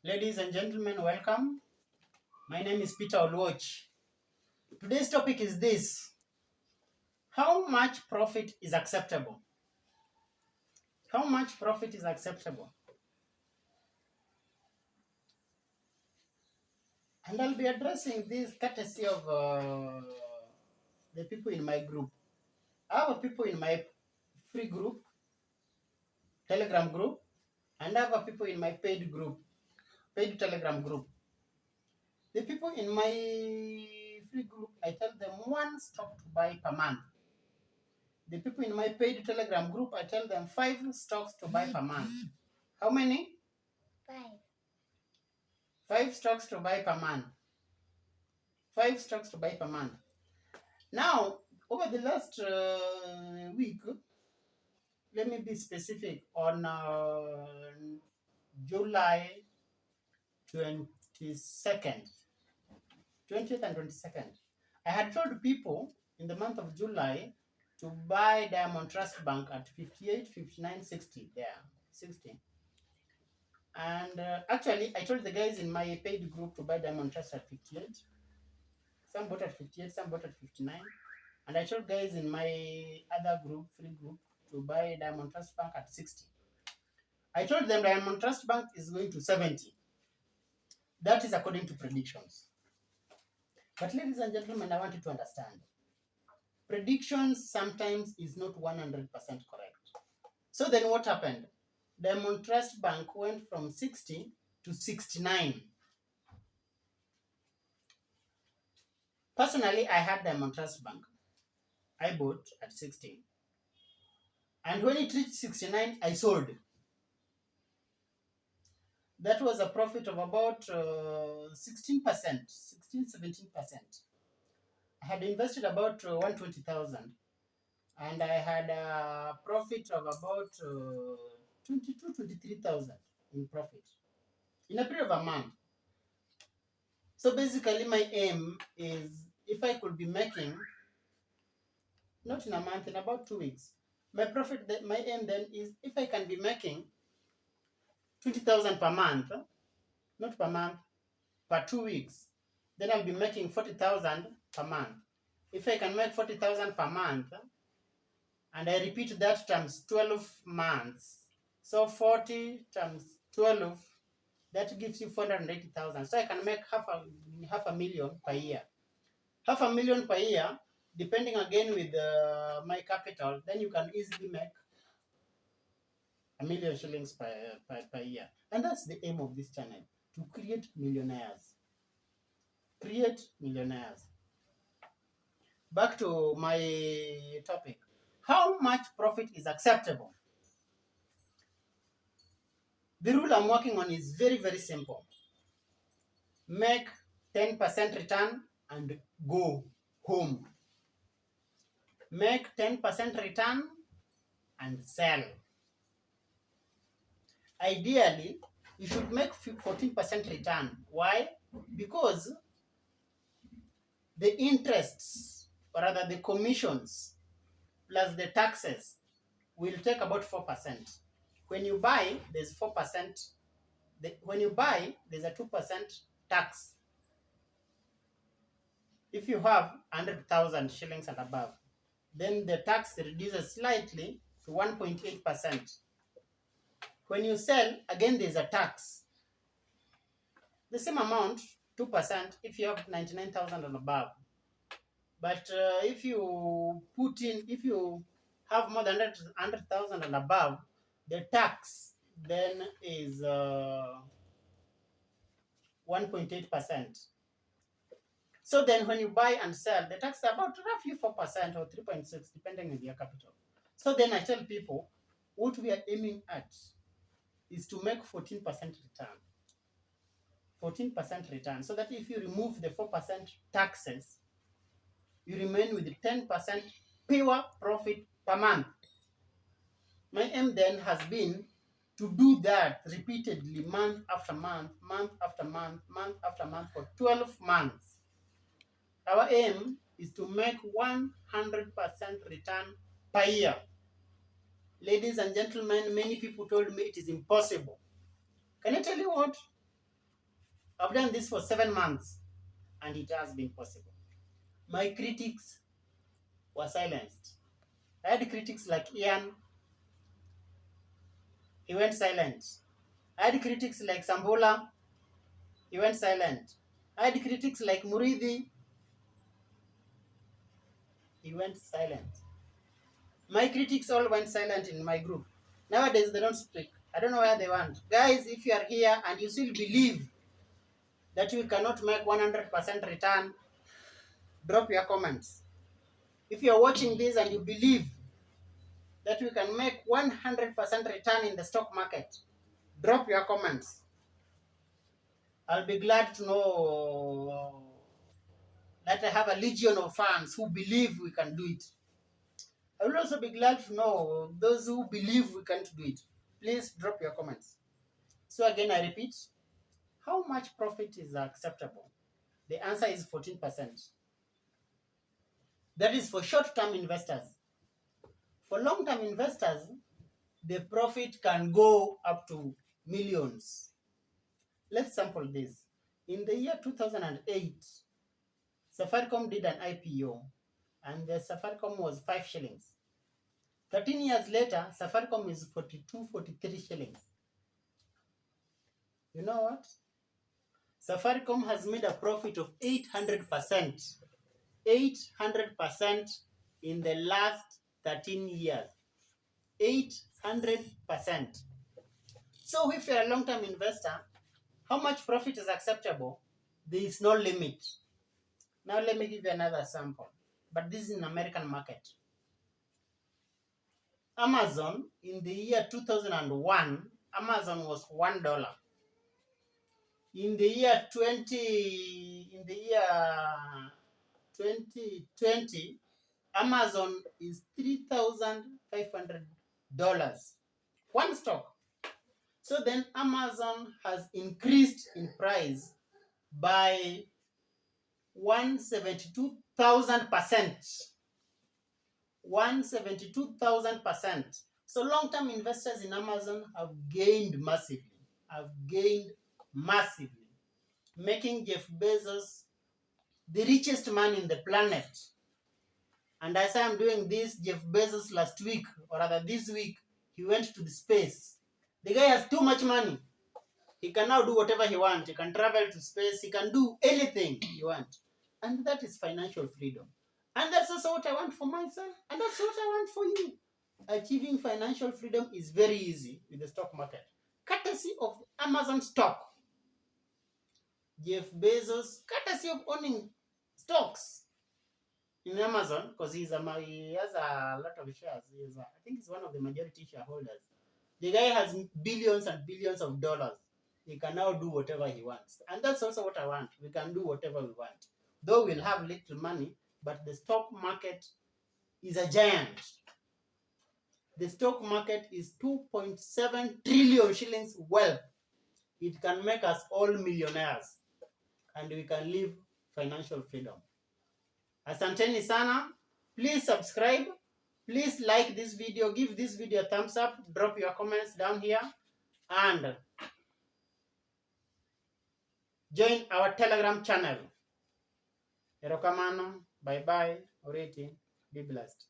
Ladies and gentlemen, welcome. My name is Peter Olwoch. Today's topic is this: how much profit is acceptable? How much profit is acceptable? And I'll be addressing this courtesy of the people in my group. I have people in my free group, Telegram group, and I have people in my paid group, paid Telegram group. The people in my free group, I tell them one stock to buy per month. The people in my paid Telegram group, I tell them 5 stocks to buy per month. How many? 5. 5 stocks to buy per month. 5 stocks to buy per month. Now, over the last week, let me be specific, on July 22nd, 20th and 22nd, I had told people in the month of July to buy Diamond Trust Bank at 58, 59, 60 there, 60. And actually, I told the guys in my paid group to buy Diamond Trust at 58. Some bought at 58, some bought at 59. And I told guys in my other group, free group, to buy Diamond Trust Bank at 60. I told them Diamond Trust Bank is going to 70. That is according to predictions. But ladies and gentlemen, I want you to understand. Predictions sometimes is not 100% correct. So then what happened? Diamond Trust Bank went from 60 to 69. Personally, I had Diamond Trust Bank. I bought at 60. And when it reached 69, I sold. That was a profit of about 16%, 16-17%. I had invested about 120,000, and I had a profit of about 23,000 in profit in a period of a month. So basically, my aim is if I could be making, not in a month, in about 2 weeks, my profit, my aim then is if I can be making 20,000 per month, not per month, per 2 weeks, then I'll be making 40,000 per month. If I can make 40,000 per month, and I repeat that times 12 months, so 40 times 12, that gives you 480,000. So I can make half a million per year. Half a million per year, depending again with my capital, then you can easily make 1,000,000 shillings per year. And that's the aim of this channel, to create millionaires. Create millionaires. Back to my topic. How much profit is acceptable? The rule I'm working on is very, very simple. Make 10% return and go home. Make 10% return and sell. Ideally, you should make 14% return. Why? Because the interests, or rather the commissions, plus the taxes will take about 4%. When you buy, there's 4%. When you buy, there's a 2% tax. If you have 100,000 shillings and above, then the tax reduces slightly to 1.8%. When you sell, again there's a tax. The same amount, 2%, if you have 99,000 and above. But if you have more than 100,000 and above, the tax then is 1.8%. So then when you buy and sell, the tax is about roughly 4% or 3.6%, depending on your capital. So then I tell people, what we are aiming at is to make 14% return. 14% return. So that if you remove the 4% taxes, you remain with 10% pure profit per month. My aim then has been to do that repeatedly, month after month, month after month, month after month for 12 months. Our aim is to make 100% return per year. Ladies and gentlemen, many people told me it is impossible. Can I tell you what? I've done this for 7 months and it has been possible. My critics were silenced. I had critics like Ian, he went silent. I had critics like Sambola, he went silent. I had critics like Muridi, he went silent. My critics all went silent in my group. Nowadays they don't speak. I don't know where they went. Guys, if you are here and you still believe that you cannot make 100% return, drop your comments. If you are watching this and you believe that we can make 100% return in the stock market, drop your comments. I'll be glad to know that I have a legion of fans who believe we can do it. I will also be glad to know those who believe we can't do it. Please drop your comments. So again, I repeat, how much profit is acceptable? The answer is 14%. That is for short-term investors. For long-term investors, the profit can go up to millions. Let's sample this. In the year 2008, Safaricom did an IPO and the Safaricom was 5 shillings. 13 years later, Safaricom is 42, 43 shillings. You know what? Safaricom has made a profit of 800%. 800% in the last 13 years. 800%. So if you're a long-term investor, how much profit is acceptable? There is no limit. Now let me give you another sample. But this is in American market. Amazon, in the year 2001, Amazon was $1. In the year 2020, Amazon is $3,500. One stock. So then Amazon has increased in price by 172,000%. 172,000%. So long-term investors in Amazon have gained massively, making Jeff Bezos the richest man in the planet. And as I'm doing this, Jeff Bezos last week, or rather this week, he went to the space. The guy has too much money. He can now do whatever he wants. He can travel to space. He can do anything he wants. And that is financial freedom. And that's also what I want for myself. And that's what I want for you. Achieving financial freedom is very easy with the stock market. Courtesy of Amazon stock. Jeff Bezos, courtesy of owning stocks in Amazon, because he has a lot of shares. I think he's one of the majority shareholders. The guy has billions and billions of dollars. He can now do whatever he wants. And that's also what I want. We can do whatever we want. Though we'll have little money, but the stock market is a giant. The stock market is 2.7 trillion shillings wealth. It can make us all millionaires. And we can live financial freedom. Asanteni sana. Please subscribe. Please like this video. Give this video a thumbs up. Drop your comments down here. And join our Telegram channel. Erokamano. Bye-bye. Oreti. Be blessed.